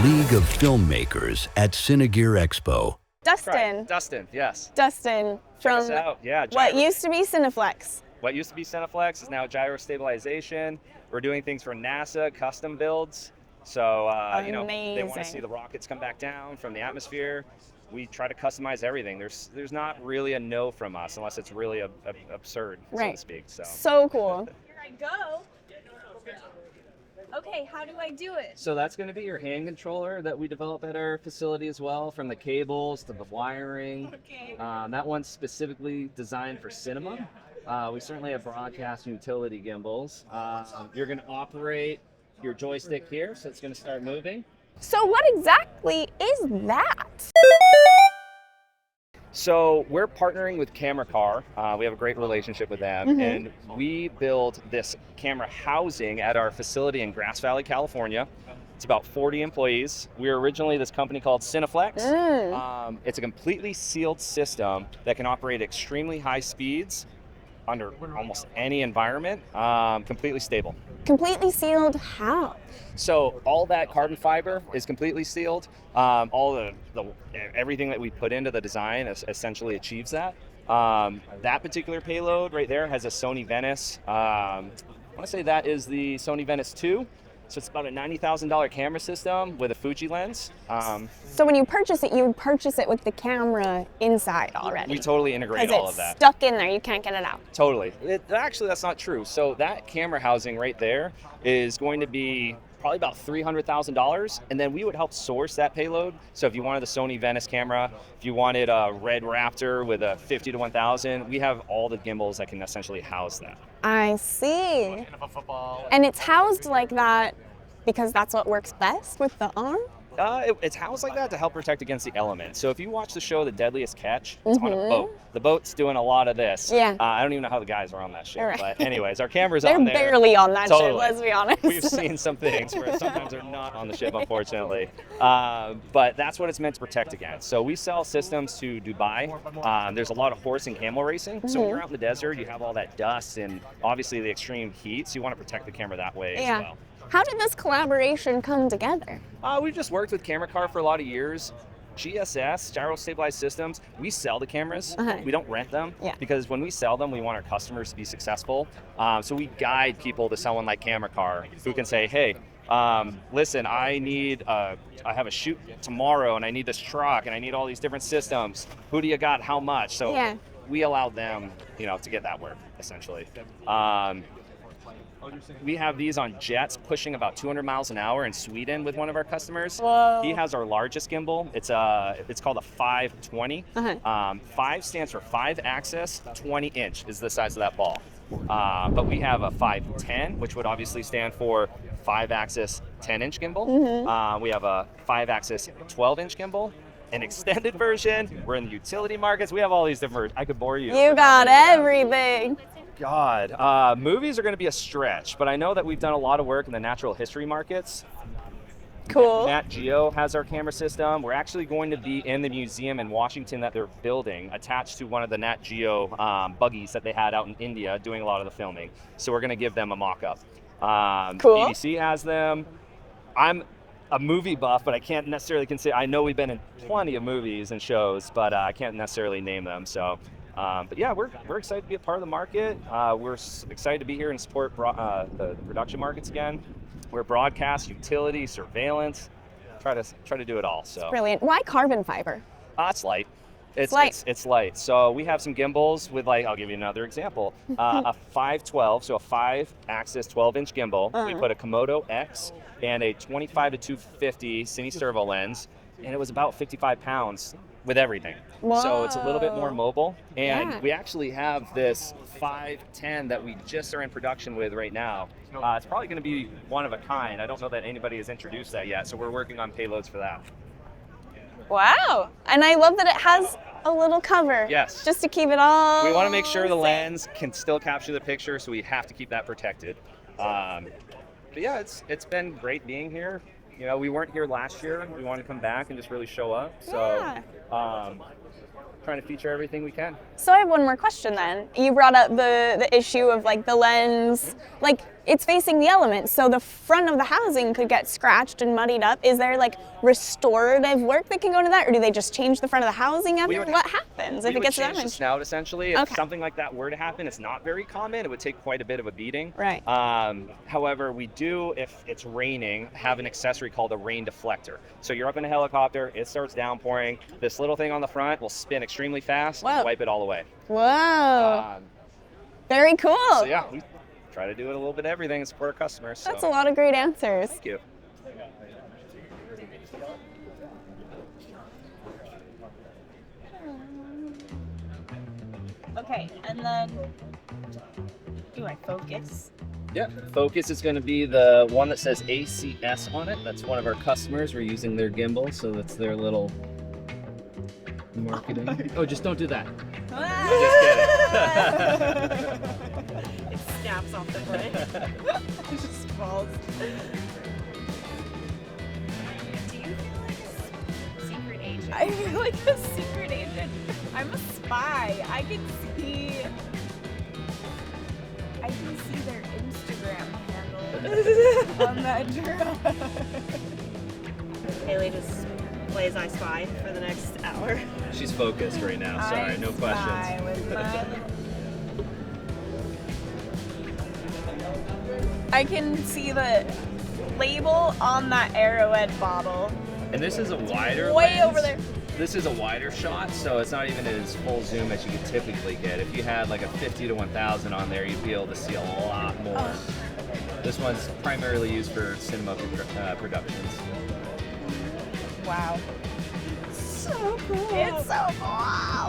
League of Filmmakers at CineGear Expo. Dustin. Right. Dustin, yes. Dustin Check from us out. Yeah, what Gyro. used to be Cineflex. What used to be Cineflex is now Gyro Stabilization. We're doing things for NASA, custom builds. So, you know, they want to see the rockets come back down from the atmosphere. We try to customize everything. There's not really a no from us unless it's really absurd, so to speak. So cool. Here I go. Okay, how do I do it? So that's going to be your hand controller that we develop at our facility as well, from the cables to the wiring. Okay. That one's specifically designed for cinema. We certainly have broadcast utility gimbals. You're going to operate your joystick here, so it's going to start moving. So what exactly is that? So we're partnering with Camera Car. We have a great relationship with them, and we build this camera housing at our facility in Grass Valley, California. It's about 40 employees. We were originally this company called Cineflex. It's a completely sealed system that can operate at extremely high speeds under almost any environment, completely stable. Completely sealed how? So all that carbon fiber is completely sealed. All the everything that we put into the design essentially achieves that. That particular payload right there has a Sony VENICE. I want to say that is the Sony VENICE 2. So it's about a $90,000 camera system with a Fuji lens. So when you purchase it, you purchase it with the camera inside already. We totally integrate all of that. It's stuck in there, you can't get it out. Totally. Actually, that's not true. So that camera housing right there is going to be probably about $300,000, and then we would help source that payload. So if you wanted the Sony VENICE camera, if you wanted a Red Raptor with a 50-1000, we have all the gimbals that can essentially house that. I see. And it's housed like that because that's what works best with the arm? It's housed like that to help protect against the elements. So if you watch the show, The Deadliest Catch, it's on a boat. The boat's doing a lot of this. Yeah. I don't even know how the guys are on that ship. Right. But anyways, our camera's They're on there. They're barely on that totally. ship, let's be honest. We've seen some things where sometimes they're not on the ship, unfortunately. But that's what it's meant to protect against. So we sell systems to Dubai. There's a lot of horse and camel racing. So when you're out in the desert, you have all that dust and obviously the extreme heat. So you want to protect the camera that way as well. How did this collaboration come together? We've just worked with Camera Car for a lot of years. GSS, Gyro Stabilized Systems, we sell the cameras. We don't rent them because when we sell them, we want our customers to be successful. So we guide people to someone like Camera Car who can say, hey, listen, I have a shoot tomorrow and I need this truck and I need all these different systems. Who do you got? How much? So we allow them, to get that work, essentially. We have these on jets pushing about 200 miles an hour in Sweden with one of our customers. Whoa. He has our largest gimbal. It's called a 520. 5 stands for 5-axis, 20-inch is the size of that ball. But we have a 510, which would obviously stand for 5-axis, 10-inch gimbal. We have a 5-axis, 12-inch gimbal. An extended version. We're in the utility markets. We have all these different. I could bore you. You got everything. God, movies are going to be a stretch, but I know that we've done a lot of work in the natural history markets. Cool. Nat Geo has our camera system. We're actually going to be in the museum in Washington that they're building, attached to one of the Nat Geo buggies that they had out in India doing a lot of the filming. So we're going to give them a mock-up. Cool. BBC has them. I'm a movie buff, but I can't necessarily consider. I know we've been in plenty of movies and shows, but I can't necessarily name them. So. But yeah, we're excited to be a part of the market. We're excited to be here and support the production markets again. We're broadcast, utility, surveillance. Try to do it all. So brilliant. Why carbon fiber? It's light. It's light. So we have some gimbals with I'll give you another example. A 512, so a 5-axis 12-inch gimbal. We put a Komodo X and a 25 to 250 Cine Servo lens, and it was about 55 pounds. With everything. Whoa. So it's a little bit more mobile. And we actually have this 510 that we just are in production with right now. It's probably going to be one of a kind. I don't know that anybody has introduced that yet, so we're working on payloads for that. Wow. And I love that it has a little cover. Yes. Just to keep it all We want to make sure the lens can still capture the picture, so we have to keep that protected. But yeah, it's been great being here. We weren't here last year. We wanted to come back and just really show up. So, trying to feature everything we can. So I have one more question then. You brought up the issue of the lens. it's facing the elements, so the front of the housing could get scratched and muddied up. Is there like restorative work that can go into that, or do they just change the front of the housing after? What happens if it gets damaged? We would change the snout essentially. If something like that were to happen, it's not very common. It would take quite a bit of a beating. Right. However, we do, if it's raining, have an accessory called a rain deflector. So you're up in a helicopter, it starts downpouring. This little thing on the front will spin extremely fast and wipe it all away. Whoa. Very cool. So yeah, we try to do it a little bit of everything and support our customers. That's a lot of great answers. Thank you. Okay, and then do I focus? Yeah, focus is going to be the one that says ACS on it. That's one of our customers. We're using their gimbal, so that's their little marketing. Oh, just don't do that. I'm just kidding. It snaps off the front. It just falls. Do you feel like a secret agent? I feel like a secret agent. I'm a spy. I can see their Instagram handle on that drone. Haley just plays I Spy for the next hour. She's focused right now. Sorry, no questions. I can see the label on that Arrowhead bottle. And this is a wider way lens. over there. This is a wider shot, so it's not even as full zoom as you could typically get. If you had like a 50 to 1000 on there, you'd be able to see a lot more. Oh. This one's primarily used for cinema productions. Wow. So cool. It's so cool.